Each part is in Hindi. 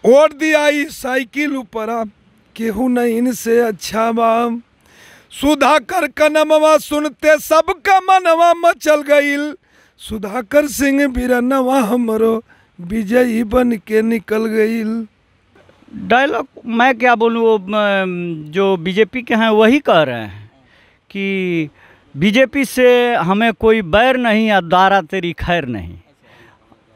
वोट दिया ई साइकिल ऊपरा केहू नहीं इनसे अच्छा बाम। सुधाकर का नमवा सुनते सबका मनवा मचल गईल। सुधाकर सिंह बिरनवा हमरो विजयी बन के निकल गईल। डायलॉग मैं क्या बोलूँ, वो जो बीजेपी के हैं वही कह रहे हैं कि बीजेपी से हमें कोई बैर नहीं या दारा तेरी खैर नहीं।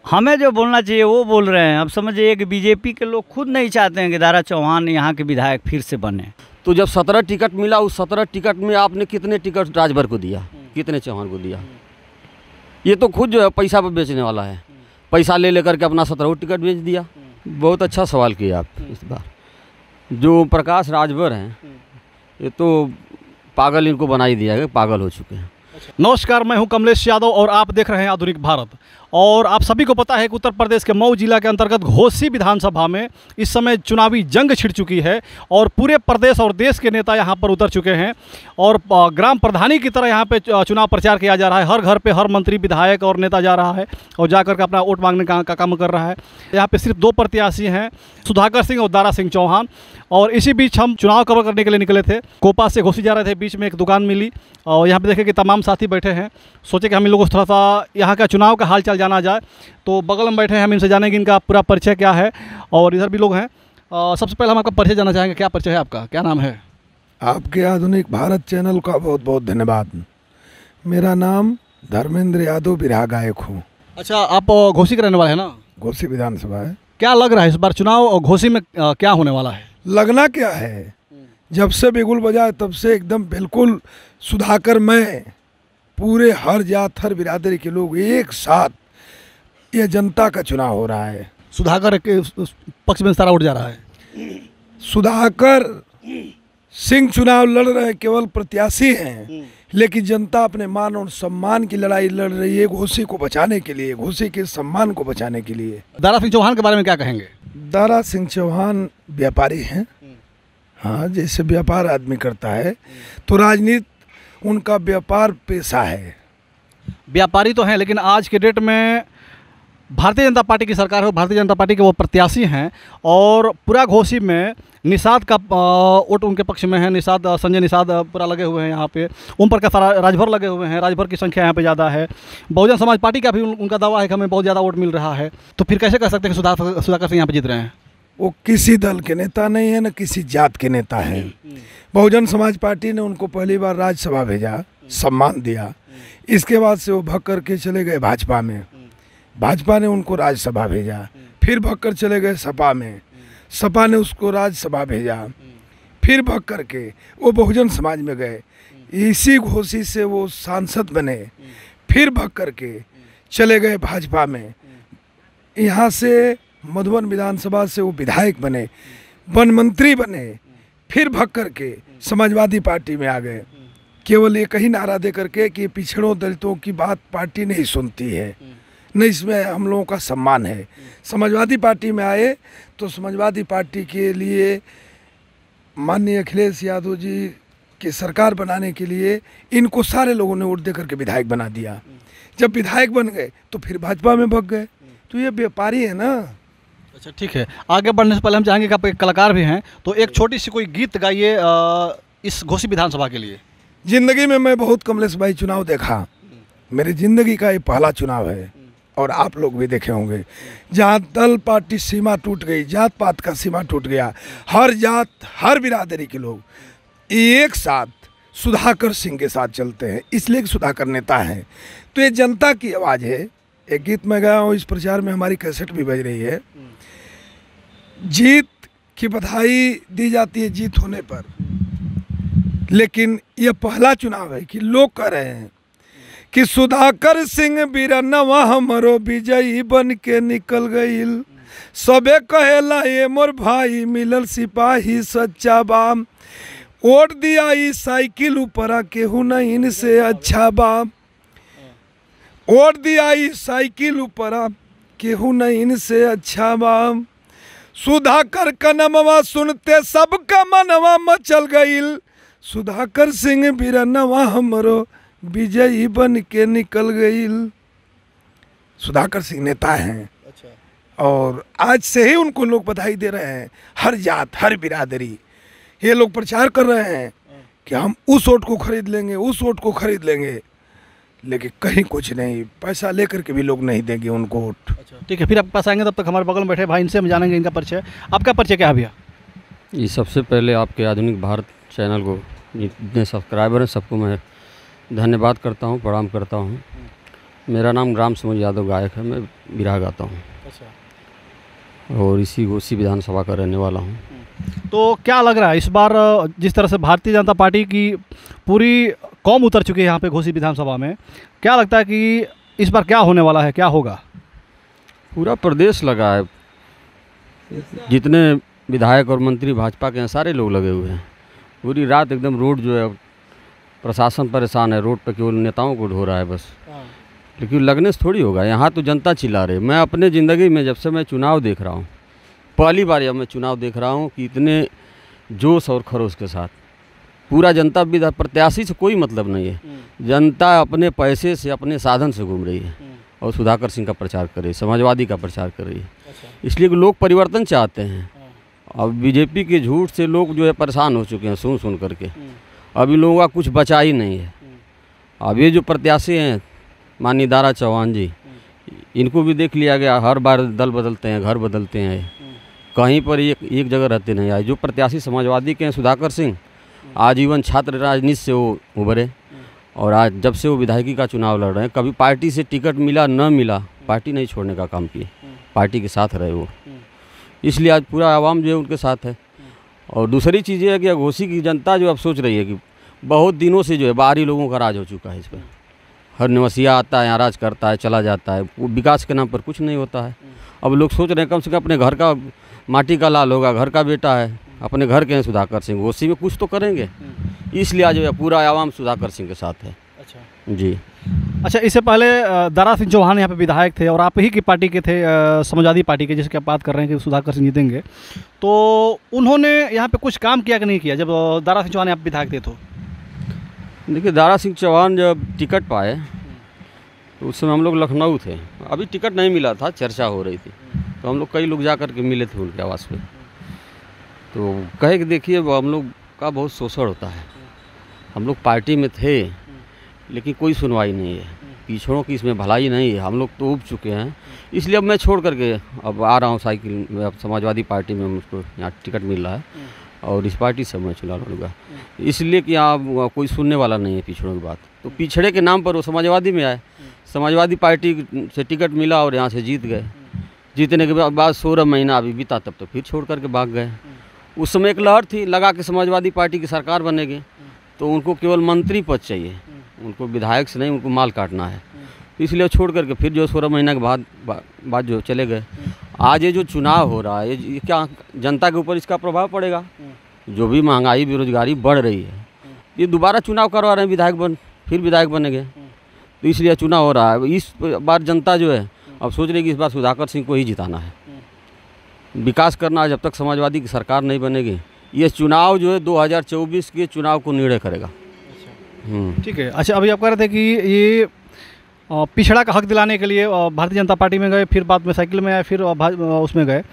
हमें जो बोलना चाहिए वो बोल रहे हैं। अब समझिए कि बीजेपी के लोग खुद नहीं चाहते हैं कि दारा चौहान यहाँ के विधायक फिर से बने। तो जब 17 टिकट मिला, उस 17 टिकट में आपने कितने टिकट राजभर को दिया, कितने चौहान को दिया? ये तो खुद जो है पैसा पर बेचने वाला है। पैसा ले लेकर के अपना 17 टिकट बेच दिया। बहुत अच्छा सवाल किया आप इस बार। जो प्रकाश राजभर हैं ये तो पागल, इनको बना ही दिया है, पागल हो चुके हैं। नमस्कार, मैं हूं कमलेश यादव और आप देख रहे हैं आधुनिक भारत। और आप सभी को पता है कि उत्तर प्रदेश के मऊ जिला के अंतर्गत घोसी विधानसभा में इस समय चुनावी जंग छिड़ चुकी है और पूरे प्रदेश और देश के नेता यहां पर उतर चुके हैं और ग्राम प्रधानी की तरह यहां पे चुनाव प्रचार किया जा रहा है। हर घर पे हर मंत्री, विधायक और नेता जा रहा है और जाकर के अपना वोट मांगने का काम कर रहा है। यहाँ पे सिर्फ 2 प्रत्याशी हैं, सुधाकर सिंह और दारा सिंह चौहान। और इसी बीच हम चुनाव कवर करने के लिए निकले थे। कोपा से घोसी जा रहे थे, बीच में एक दुकान मिली और यहाँ पे देखे कि तमाम साथी बैठे हैं। सोचे कि हम इन लोगों को थोड़ा सा यहाँ का चुनाव का हाल चाल जाना जाए, तो बगल में बैठे हैं, हम इनसे जानेंगे इनका पूरा परिचय क्या है। और इधर भी लोग हैं। सबसे पहले हम आपका परिचय जानना चाहेंगे। क्या परिचय है आपका, क्या नाम है? आपके आधुनिक भारत चैनल का बहुत बहुत धन्यवाद। मेरा नाम धर्मेंद्र यादव बिरहा गायक हूँ। अच्छा, आप घोसी के रहने वाले हैं ना? घोसी विधानसभा है। क्या लग रहा है इस बार चुनाव और घोसी में क्या होने वाला है? लगना क्या है, जब से बिगुल बजाए तब से एकदम बिल्कुल सुधाकर मैं पूरे हर जात हर बिरादरी के लोग एक साथ, ये जनता का चुनाव हो रहा है। सुधाकर के पक्ष में सारा उठ जा रहा है। सुधाकर सिंह चुनाव लड़ रहे हैं, केवल प्रत्याशी हैं, लेकिन जनता अपने मान और सम्मान की लड़ाई लड़ रही है घोसी को बचाने के लिए, घोसी के सम्मान को बचाने के लिए। दारा सिंह चौहान के बारे में क्या कहेंगे? दारा सिंह चौहान व्यापारी हैं। हाँ, जैसे व्यापार आदमी करता है तो राजनीति उनका व्यापार पेशा है। व्यापारी तो हैं, लेकिन आज के डेट में भारतीय जनता पार्टी की सरकार है, भारतीय जनता पार्टी के वो प्रत्याशी हैं और पूरा घोसी में निषाद का वोट उनके पक्ष में है। निषाद, संजय निषाद पूरा लगे हुए हैं यहाँ पे। ओम प्रकाश राजभर लगे हुए हैं, राजभर की संख्या यहाँ पे ज़्यादा है। बहुजन समाज पार्टी का भी उनका दावा है कि हमें बहुत ज़्यादा वोट मिल रहा है। तो फिर कैसे कह सकते हैं कि सुधाकर सिंह यहाँ पे जीत रहे हैं? वो किसी दल के नेता नहीं है, न किसी जात के नेता है। बहुजन समाज पार्टी ने उनको पहली बार राज्यसभा भेजा, सम्मान दिया। इसके बाद से वो भग करके चले गए भाजपा में। भाजपा ने उनको राज्यसभा भेजा, फिर भग कर चले गए सपा में। सपा ने उसको राज्यसभा भेजा, फिर भग करके वो बहुजन समाज में गए। इसी घोसी से वो सांसद बने, फिर भग करके चले गए भाजपा में। यहाँ से मधुबन विधानसभा से वो विधायक बने, वन मंत्री बने, फिर भग करके समाजवादी पार्टी में आ गए। केवल एक ही नारा दे करके कि पिछड़ों दलितों की बात पार्टी नहीं सुनती है, न इसमें हम लोगों का सम्मान है। समाजवादी पार्टी में आए तो समाजवादी पार्टी के लिए माननीय अखिलेश यादव जी की सरकार बनाने के लिए इनको सारे लोगों ने वोट दे करके विधायक बना दिया। जब विधायक बन गए तो फिर भाजपा में भग गए। तो ये व्यापारी है ना। अच्छा, ठीक है। आगे बढ़ने से पहले हम चाहेंगे कि आप एक कलाकार भी हैं, तो एक छोटी सी कोई गीत गाइए इस घोसी विधानसभा के लिए। जिंदगी में मैं बहुत कमलेश भाई चुनाव देखा, मेरी जिंदगी का ये पहला चुनाव है और आप लोग भी देखे होंगे। जहाँ दल पार्टी सीमा टूट गई, जात पात का सीमा टूट गया, हर जात हर बिरादरी के लोग एक साथ सुधाकर सिंह के साथ चलते हैं, इसलिए सुधाकर नेता हैं। तो ये जनता की आवाज़ है। एक गीत मैं गाया हूँ, इस प्रचार में हमारी कैसेट भी बज रही है। जीत की बधाई दी जाती है जीत होने पर, लेकिन ये पहला चुनाव है कि लोग कह रहे हैं कि सुधाकर सिंह बिरनवा हमरो विजयी बन के निकल गईल। सबे कहेला ये मोर भाई मिलल सिपाही सच्चा बाम। वोट दिया ई साइकिल ऊपरा केहू नहीं इनसे अच्छा बाम। वोट दिया ई साइकिल ऊपरा केहू नहीं इनसे अच्छा बाम। सुधाकर का नमवा सुनते सबका मनवा मचल गईल। सुधाकर सिंह बिरनवा हमरो विजयी बन के निकल गईल। सुधाकर सिंह नेता हैं। अच्छा। और आज से ही उनको लोग बधाई दे रहे हैं, हर जात हर बिरादरी। ये लोग प्रचार कर रहे हैं कि हम उस वोट को खरीद लेंगे, उस वोट को खरीद लेंगे, लेकिन कहीं कुछ नहीं, पैसा लेकर के भी लोग नहीं देंगे उनको वोट। अच्छा ठीक है, फिर आपके पास आएंगे, तब तक हमारे बगल में बैठे भाई, इनसे हम जानेंगे इनका परिचय। आपका परिचय क्या है भैया? ये सबसे पहले आपके आधुनिक भारत चैनल को जितने सब्सक्राइबर हैं सबको मैं धन्यवाद करता हूँ, प्रणाम करता हूँ। मेरा नाम ग्राम समझ यादव गायक है, मैं बिरहा गाता हूँ। अच्छा। और इसी घोसी विधानसभा का रहने वाला हूँ। तो क्या लग रहा है इस बार जिस तरह से भारतीय जनता पार्टी की पूरी कौम उतर चुकी है यहाँ पे घोसी विधानसभा में, क्या लगता है कि इस बार क्या होने वाला है, क्या होगा? पूरा प्रदेश लगा है, जितने विधायक और मंत्री भाजपा के हैं सारे लोग लगे हुए हैं। पूरी रात एकदम रोड जो है, प्रशासन परेशान है, रोड पर केवल नेताओं को ढो रहा है बस, लेकिन लगने से थोड़ी होगा। यहाँ तो जनता चिल्ला रही। मैं अपने ज़िंदगी में जब से मैं चुनाव देख रहा हूँ, पहली बार जब मैं चुनाव देख रहा हूँ कि इतने जोश और खरोश के साथ पूरा जनता विधा प्रत्याशी से कोई मतलब नहीं है, जनता अपने पैसे से अपने साधन से घूम रही है और सुधाकर सिंह का प्रचार कर रही है, समाजवादी का प्रचार कर रही है। इसलिए लोग परिवर्तन चाहते हैं। अब बीजेपी के झूठ से लोग जो है परेशान हो चुके हैं सुन करके। अभी लोगों का कुछ बचा ही नहीं है। अब ये जो प्रत्याशी हैं माननीय दारा चौहान जी, इनको भी देख लिया गया, हर बार दल बदलते हैं, घर बदलते हैं, कहीं पर एक जगह रहते नहीं। आए जो प्रत्याशी समाजवादी के हैं सुधाकर सिंह, आजीवन छात्र राजनीति से वो उभरे और आज जब से वो विधायकी का चुनाव लड़ रहे हैं, कभी पार्टी से टिकट मिला न मिला, पार्टी नहीं छोड़ने का काम किए, पार्टी के साथ रहे वो। इसलिए आज पूरा आवाम जो है उनके साथ है। और दूसरी चीज़ ये है कि घोसी की जनता जो अब सोच रही है कि बहुत दिनों से जो है बाहरी लोगों का राज हो चुका है इस पर। हर निवासिया आता है, यहाँ राज करता है, चला जाता है, वो विकास के नाम पर कुछ नहीं होता है। अब लोग सोच रहे हैं कम से कम अपने घर का माटी का लाल होगा, घर का बेटा है, अपने घर के हैं सुधाकर सिंह, घोसी में कुछ तो करेंगे। इसलिए आज जो है पूरा आवाम सुधाकर सिंह के साथ है। अच्छा जी। अच्छा, इससे पहले दारा सिंह चौहान यहाँ पे विधायक थे और आप ही की पार्टी के थे, समाजवादी पार्टी के, जिसकी आप बात कर रहे हैं कि सुधाकर सिंह जीतेंगे, तो उन्होंने यहाँ पे कुछ काम किया कि नहीं किया जब दारा सिंह चौहान यहाँ पे विधायक थे? तो देखिए, दारा सिंह चौहान जब टिकट पाए तो उस समय हम लोग लखनऊ थे, अभी टिकट नहीं मिला था, चर्चा हो रही थी, तो हम लोग कई लोग जा कर के मिले थे उनके आवास पे। तो कहे कि देखिए हम लोग का बहुत शोषण होता है, हम लोग पार्टी में थे लेकिन कोई सुनवाई नहीं है, पिछड़ों की इसमें भलाई नहीं है, हम लोग तो उब चुके हैं। इसलिए अब मैं छोड़ करके अब आ रहा हूँ साइकिल में, अब समाजवादी पार्टी में मुझको यहाँ टिकट मिल रहा है और इस पार्टी से मैं चुनाव लड़ूंगा। इसलिए कि यहाँ कोई सुनने वाला नहीं है पिछड़ों की बात। तो पिछड़े के नाम पर वो समाजवादी में आए, समाजवादी पार्टी से टिकट मिला और यहाँ से जीत गए। जीतने के बाद 16 महीना अभी बीता, तब तो फिर छोड़ करके भाग गए। उस समय एक लहर थी लगा के समाजवादी पार्टी की सरकार बनेगी तो उनको केवल मंत्री पद चाहिए, उनको विधायक से नहीं, उनको माल काटना है। तो इसलिए छोड़ करके फिर जो 16 महीने के बाद जो चले गए। आज ये जो चुनाव हो रहा है, ये क्या जनता के ऊपर इसका प्रभाव पड़ेगा? जो भी महंगाई बेरोजगारी बढ़ रही है, ये दोबारा चुनाव करवा रहे हैं, फिर विधायक बनेंगे, तो इसलिए चुनाव हो रहा है। इस बार जनता जो है अब सोच रही कि इस बार सुधाकर सिंह को ही जिताना है, विकास करना है। जब तक समाजवादी की सरकार नहीं बनेगी, ये चुनाव जो है 2024 के चुनाव को निर्णय करेगा। ठीक है। अच्छा, अभी आप कह रहे थे कि ये पिछड़ा का हक दिलाने के लिए भारतीय जनता पार्टी में गए, फिर बाद में साइकिल में आए, फिर उसमें गए,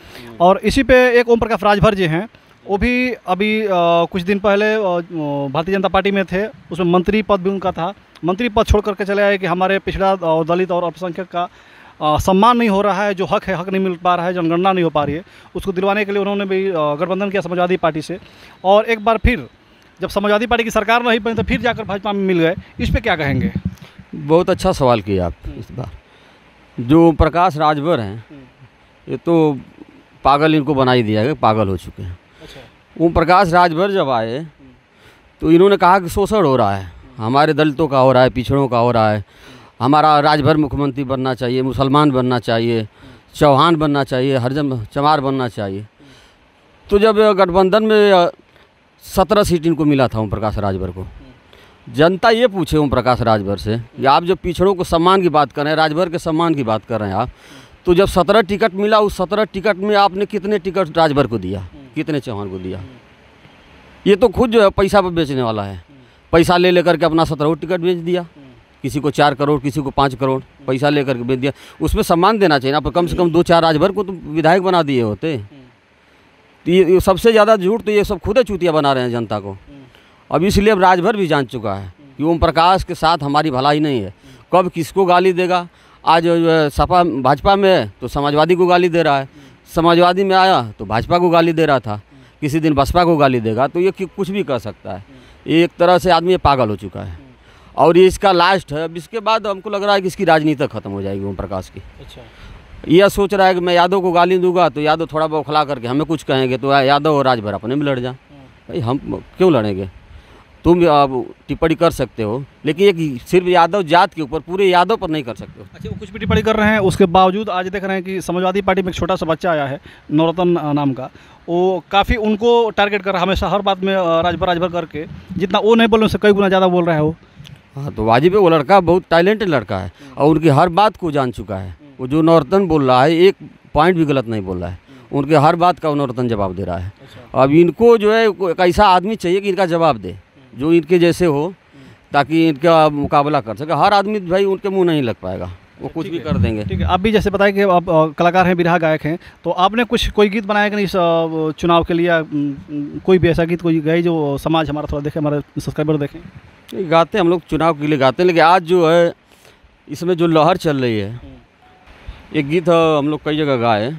और इसी पे एक ओम प्रकाश राजभर जी हैं, वो भी अभी कुछ दिन पहले भारतीय जनता पार्टी में थे, उसमें मंत्री पद भी उनका था, मंत्री पद छोड़ करके चले आए कि हमारे पिछड़ा और दलित और अल्पसंख्यक का सम्मान नहीं हो रहा है, जो हक है हक नहीं मिल पा रहा है, जनगणना नहीं हो पा रही है, उसको दिलवाने के लिए उन्होंने भी गठबंधन किया समाजवादी पार्टी से। और एक बार फिर जब समाजवादी पार्टी की सरकार नहीं बनी तो फिर जाकर भाजपा में मिल गए। इस पर क्या कहेंगे? बहुत अच्छा सवाल किया आप। इस बार जो प्रकाश राजभर हैं, ये तो पागल इनको बना ही दिया है, पागल हो चुके हैं। ओम प्रकाश राजभर जब आए तो इन्होंने कहा कि शोषण हो रहा है, हमारे दलितों का हो रहा है, पिछड़ों का हो रहा है, हमारा राजभर मुख्यमंत्री बनना चाहिए, मुसलमान बनना चाहिए, चौहान बनना चाहिए, हरजम चमार बनना चाहिए। तो जब गठबंधन में 17 सीट इनको मिला था ओम प्रकाश राजभर को, जनता ये पूछे ओम प्रकाश राजभर से कि आप जब पिछड़ों को सम्मान की बात कर रहे हैं, राजभर के सम्मान की बात कर रहे हैं आप, तो जब 17 टिकट मिला, उस 17 टिकट में आपने कितने टिकट राजभर को दिया, कितने चौहान को दिया? ये तो खुद जो है पैसा पर बेचने वाला है, पैसा ले लेकर के अपना 17 टिकट बेच दिया। किसी को 4 करोड़, किसी को 5 करोड़ पैसा लेकर के बेच दिया। उसमें सम्मान देना चाहिए ना, पर कम से कम 2-4 राजभर को तो विधायक बना दिए होते। तो ये सबसे ज़्यादा झूठ तो ये सब खुद चूतिया बना रहे हैं जनता को। अब इसलिए अब राजभर भी जान चुका है कि ओम प्रकाश के साथ हमारी भलाई नहीं है। कब किसको गाली देगा, आज सपा भाजपा में है तो समाजवादी को गाली दे रहा है, समाजवादी में आया तो भाजपा को गाली दे रहा था, किसी दिन बसपा को गाली देगा। तो ये कुछ भी कर सकता है। एक तरह से आदमी पागल हो चुका है और ये इसका लास्ट है। अब इसके बाद हमको लग रहा है कि इसकी राजनीति खत्म हो जाएगी ओम प्रकाश की। अच्छा, यह सोच रहा है कि मैं यादव को गाली दूंगा तो यादव थोड़ा बौखला करके हमें कुछ कहेंगे तो यादव और राजभर अपने में लड़ जाए। भाई हम क्यों लड़ेंगे? तुम अब टिप्पणी कर सकते हो, लेकिन एक सिर्फ यादव जात के ऊपर, पूरे यादव पर नहीं कर सकते हो। अच्छा, वो कुछ भी टिप्पणी कर रहे हैं, उसके बावजूद आज देख रहे हैं कि समाजवादी पार्टी में एक छोटा सा बच्चा आया है नवरत्न नाम का, वो काफ़ी उनको टारगेट कर रहा है हमेशा, हर बात में राजभर राजभर करके। जितना वो नहीं बोल रहे उससे कई गुना ज़्यादा बोल रहा है वो। हाँ, तो वाजिब है, वो लड़का बहुत टैलेंटेड लड़का है और उनकी हर बात को जान चुका है। वो जो नवरत्न बोल रहा है एक पॉइंट भी गलत नहीं बोल रहा है, उनके हर बात का नवरत्न जवाब दे रहा है। अब इनको जो है एक ऐसा आदमी चाहिए कि इनका जवाब दे, जो इनके जैसे हो, ताकि इनका मुकाबला कर सके। हर आदमी भाई उनके मुंह नहीं लग पाएगा, वो कुछ भी कर देंगे। ठीक है, आप भी जैसे बताएं कि आप कलाकार हैं, बिरहा गायक हैं, तो आपने कोई गीत बनाया कि नहीं इस चुनाव के लिए? कोई भी ऐसा गीत कोई गाए जो समाज हमारा थोड़ा देखे, हमारे सब्सक्राइबर देखें? गाते हम लोग चुनाव के लिए गाते हैं, लेकिन आज जो है इसमें जो लहर चल रही है, एक गीत हम लोग कई जगह गाए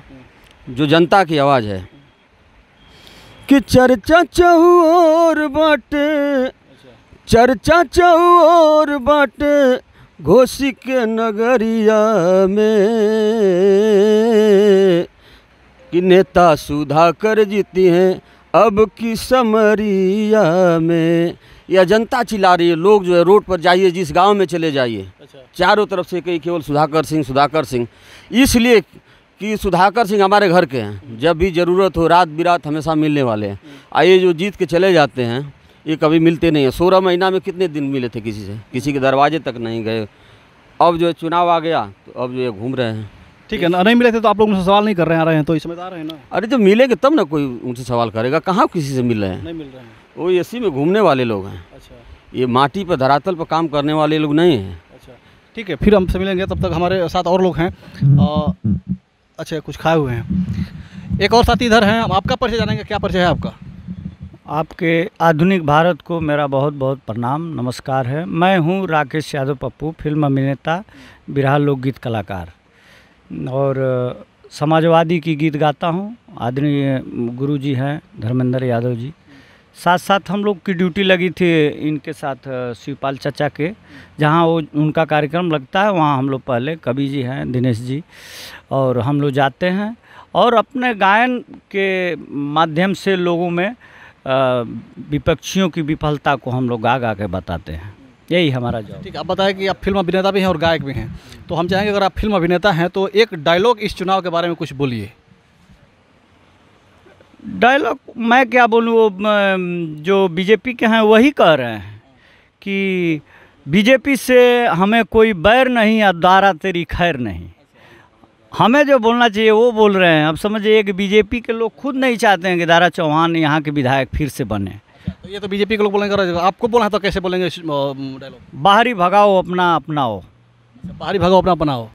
जो जनता की आवाज़ है कि चर्चा चहुओर बाटे, चर्चा चहुओर बाटे घोसी के नगरिया में कि नेता सुधाकर जीती हैं अब की समरिया में। यह जनता चिल्ला रही है। लोग जो है रोड पर जाइए, जिस गांव में चले जाइए, चारों तरफ से कई केवल सुधाकर सिंह, सुधाकर सिंह। इसलिए कि सुधाकर सिंह हमारे घर के हैं, जब भी ज़रूरत हो रात बिरात हमेशा मिलने वाले हैं। आइए जो जीत के चले जाते हैं ये कभी मिलते नहीं हैं। 16 महीना में कितने दिन मिले थे किसी से? किसी के दरवाजे तक नहीं गए। अब जो है चुनाव आ गया तो अब जो है घूम रहे हैं। ठीक है ना, नहीं मिले थे तो आप लोग उनसे सवाल नहीं कर रहे हैं, आ रहे हैं तो इस समय आ रहे हैं ना। अरे जब मिलेंगे तब ना कोई उनसे सवाल करेगा। कहाँ किसी से मिल रहे हैं? नहीं मिल रहे हैं। वो एसी में घूमने वाले लोग हैं। अच्छा, ये माटी पर धरातल पर काम करने वाले लोग नहीं हैं। अच्छा, ठीक है, फिर हमसे मिलेंगे। तब तक हमारे साथ और लोग हैं। अच्छा, कुछ खाए हुए हैं। एक और साथी इधर हैं, हम आपका परिचय जानेंगे। क्या परिचय है आपका? आपके आधुनिक भारत को मेरा बहुत बहुत प्रणाम, नमस्कार है। मैं हूँ राकेश यादव पप्पू, फिल्म अभिनेता, बिरहा लोकगीत कलाकार और समाजवादी की गीत गाता हूँ। आदरणीय गुरुजी हैं धर्मेंद्र यादव जी, साथ साथ हम लोग की ड्यूटी लगी थी इनके साथ शिवपाल चाचा के, जहाँ वो उनका कार्यक्रम लगता है वहाँ हम लोग पहले, कवि जी हैं दिनेश जी, और हम लोग जाते हैं और अपने गायन के माध्यम से लोगों में विपक्षियों की विफलता को हम लोग गा गा के बताते हैं। यही हमारा जॉब। ठीक है, आप बताएं कि आप फिल्म अभिनेता भी हैं और गायक भी हैं, तो हम चाहेंगे अगर आप फिल्म अभिनेता हैं तो एक डायलॉग इस चुनाव के बारे में कुछ बोलिए। डायलॉग मैं क्या बोलूँ, वो जो बीजेपी के हैं वही कह रहे हैं कि बीजेपी से हमें कोई बैर नहीं, अदारा तेरी खैर नहीं। हमें जो बोलना चाहिए वो बोल रहे हैं। अब समझिए कि बीजेपी के लोग खुद नहीं चाहते हैं कि दारा चौहान यहाँ के विधायक फिर से बने। तो ये तो बीजेपी के लोग बोलेंगे, आपको बोलना है तो कैसे बोलेंगे डायलॉग? बाहरी भगाओ अपना अपनाओ। बाहरी भगाओ अपना अपनाओ।